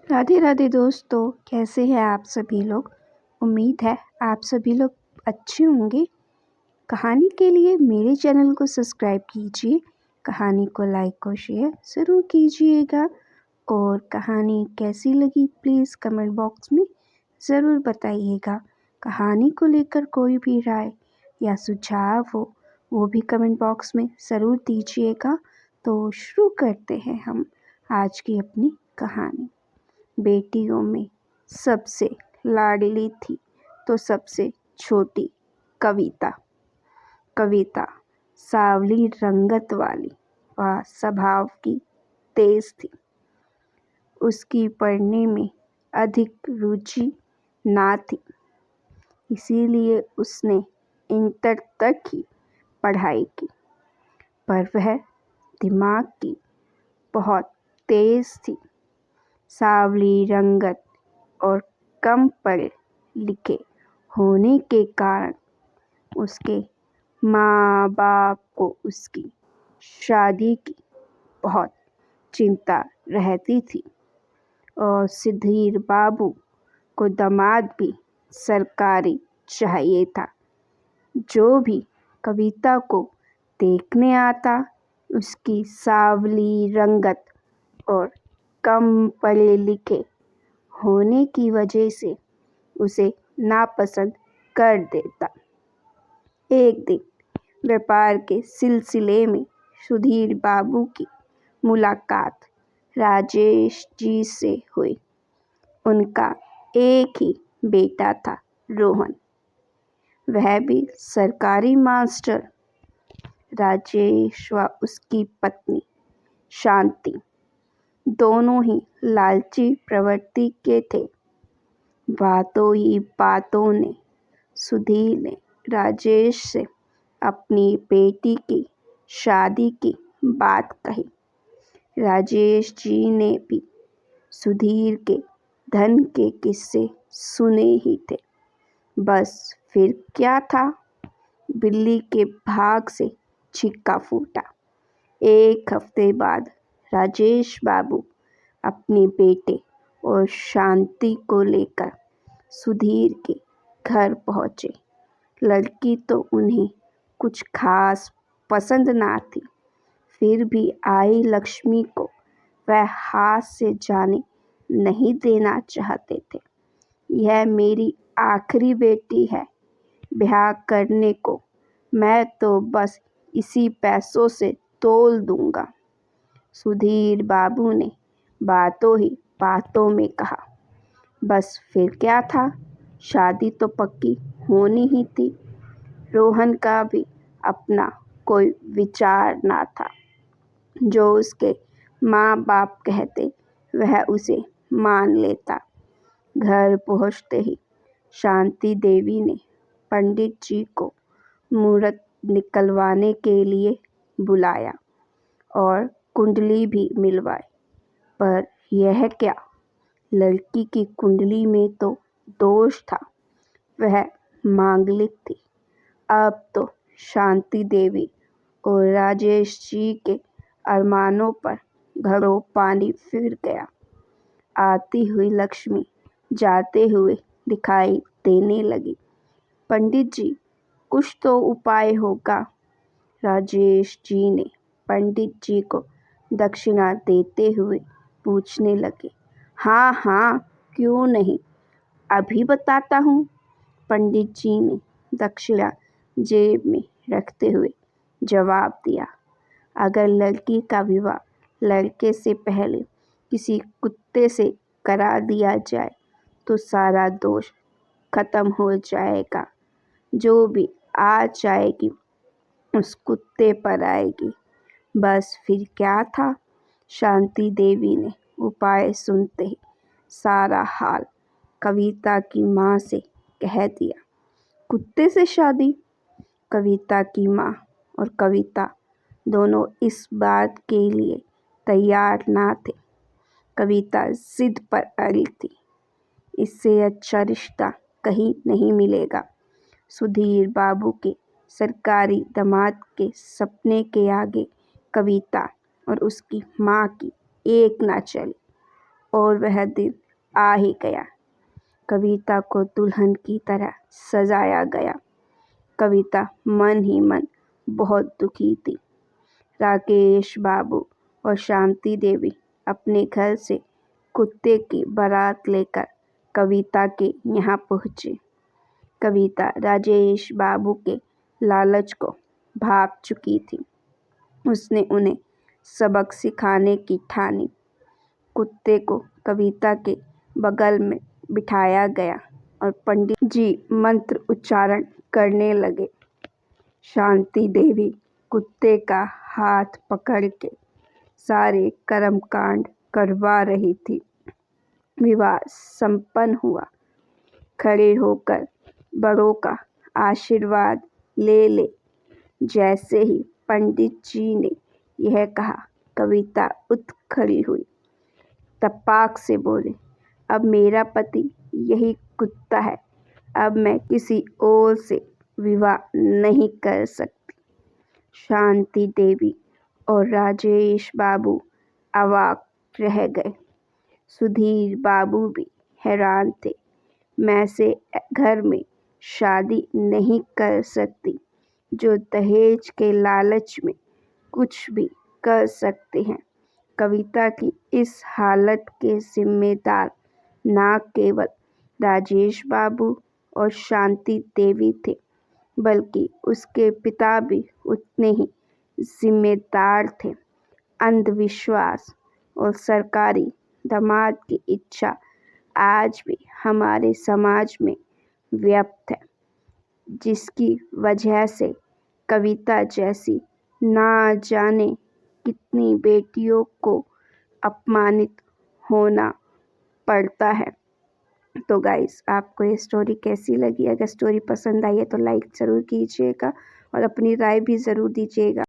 राधे राधे दोस्तों, कैसे हैं आप सभी लोग। उम्मीद है आप सभी लोग अच्छे होंगे। कहानी के लिए मेरे चैनल को सब्सक्राइब कीजिए, कहानी को लाइक और शेयर ज़रूर कीजिएगा। और कहानी कैसी लगी प्लीज़ कमेंट बॉक्स में ज़रूर बताइएगा। कहानी को लेकर कोई भी राय या सुझाव हो वो भी कमेंट बॉक्स में ज़रूर दीजिएगा। तो शुरू करते हैं हम आज की अपनी कहानी। बेटियों में सबसे लाडली थी तो सबसे छोटी कविता। कविता सांवली रंगत वाली व स्वभाव की तेज थी। उसकी पढ़ने में अधिक रुचि ना थी, इसीलिए उसने इंटर तक ही पढ़ाई की। पर वह दिमाग की बहुत तेज थी। सांवली रंगत और कम पढ़े लिखे होने के कारण उसके माँ बाप को उसकी शादी की बहुत चिंता रहती थी। और सुधीर बाबू को दामाद भी सरकारी चाहिए था। जो भी कविता को देखने आता उसकी सांवली रंगत और कम पढ़े लिखे होने की वजह से उसे नापसंद कर देता। एक दिन व्यापार के सिलसिले में सुधीर बाबू की मुलाकात राजेश जी से हुई। उनका एक ही बेटा था, रोहन, वह भी सरकारी मास्टर। राजेश व उसकी पत्नी शांति दोनों ही लालची प्रवृत्ति के थे। बातों ही बातों ने सुधीर ने राजेश से अपनी बेटी की शादी की बात कही। राजेश जी ने भी सुधीर के धन के किस्से सुने ही थे। बस फिर क्या था, बिल्ली के भाग से छिक्का फूटा। एक हफ्ते बाद राजेश बाबू अपने बेटे और शांति को लेकर सुधीर के घर पहुंचे। लड़की तो उन्हें कुछ खास पसंद ना थी, फिर भी आई लक्ष्मी को वह हाथ से जाने नहीं देना चाहते थे। यह मेरी आखिरी बेटी है, ब्याह करने को मैं तो बस इसी पैसों से तोल दूंगा, सुधीर बाबू ने बातों ही बातों में कहा। बस फिर क्या था, शादी तो पक्की होनी ही थी। रोहन का भी अपना कोई विचार ना था। जो उसके माँ बाप कहते वह उसे मान लेता। घर पहुँचते ही शांति देवी ने पंडित जी को मुहूर्त निकलवाने के लिए बुलाया और कुंडली भी मिलवाई। पर यह क्या, लड़की की कुंडली में तो दोष था, वह मांगलिक थी। अब तो शांति देवी और राजेश जी के अरमानों पर घरों पानी फिर गया। आती हुई लक्ष्मी जाते हुए दिखाई देने लगी। पंडित जी, कुछ तो उपाय होगा। राजेश जी ने पंडित जी को दक्षिणा देते हुए पूछने लगे। हाँ हाँ, क्यों नहीं, अभी बताता हूँ। पंडित जी ने दक्षिणा जेब में रखते हुए जवाब दिया। अगर लड़की का विवाह लड़के से पहले किसी कुत्ते से करा दिया जाए तो सारा दोष खत्म हो जाएगा। जो भी आ जाएगी उस कुत्ते पर आएगी। बस फिर क्या था, शांति देवी ने उपाय सुनते ही सारा हाल कविता की माँ से कह दिया। कुत्ते से शादी? कविता की माँ और कविता दोनों इस बात के लिए तैयार ना थे। कविता जिद पर अड़ी थी, इससे अच्छा रिश्ता कहीं नहीं मिलेगा। सुधीर बाबू के सरकारी दामाद के सपने के आगे कविता और उसकी माँ की एक ना चली। और वह दिन आ ही गया। कविता को दुल्हन की तरह सजाया गया। कविता मन ही मन बहुत दुखी थी। राकेश बाबू और शांति देवी अपने घर से कुत्ते की बारात लेकर कविता के यहाँ पहुँचे। कविता राजेश बाबू के लालच को भाप चुकी थी। उसने उन्हें सबक सिखाने की ठानी। कुत्ते को कविता के बगल में बिठाया गया और पंडित जी मंत्र उच्चारण करने लगे। शांति देवी कुत्ते का हाथ पकड़ के सारे कर्मकांड करवा रही थी। विवाह संपन्न हुआ। खड़े होकर बड़ों का आशीर्वाद ले ले। जैसे ही पंडित जी ने यह कहा, कविता उठ खड़ी हुई। तपाक से बोले, अब मेरा पति यही कुत्ता है। अब मैं किसी और से विवाह नहीं कर सकती। शांति देवी और राजेश बाबू अवाक रह गए। सुधीर बाबू भी हैरान थे। मैं से घर में शादी नहीं कर सकती, जो दहेज के लालच में कुछ भी कर सकते हैं। कविता की इस हालत के जिम्मेदार न केवल राजेश बाबू और शांति देवी थे, बल्कि उसके पिता भी उतने ही जिम्मेदार थे। अंधविश्वास और सरकारी दामाद की इच्छा आज भी हमारे समाज में व्याप्त है, जिसकी वजह से कविता जैसी ना जाने कितनी बेटियों को अपमानित होना पड़ता है। तो गाइस, आपको ये स्टोरी कैसी लगी? अगर स्टोरी पसंद आई है तो लाइक ज़रूर कीजिएगा और अपनी राय भी ज़रूर दीजिएगा।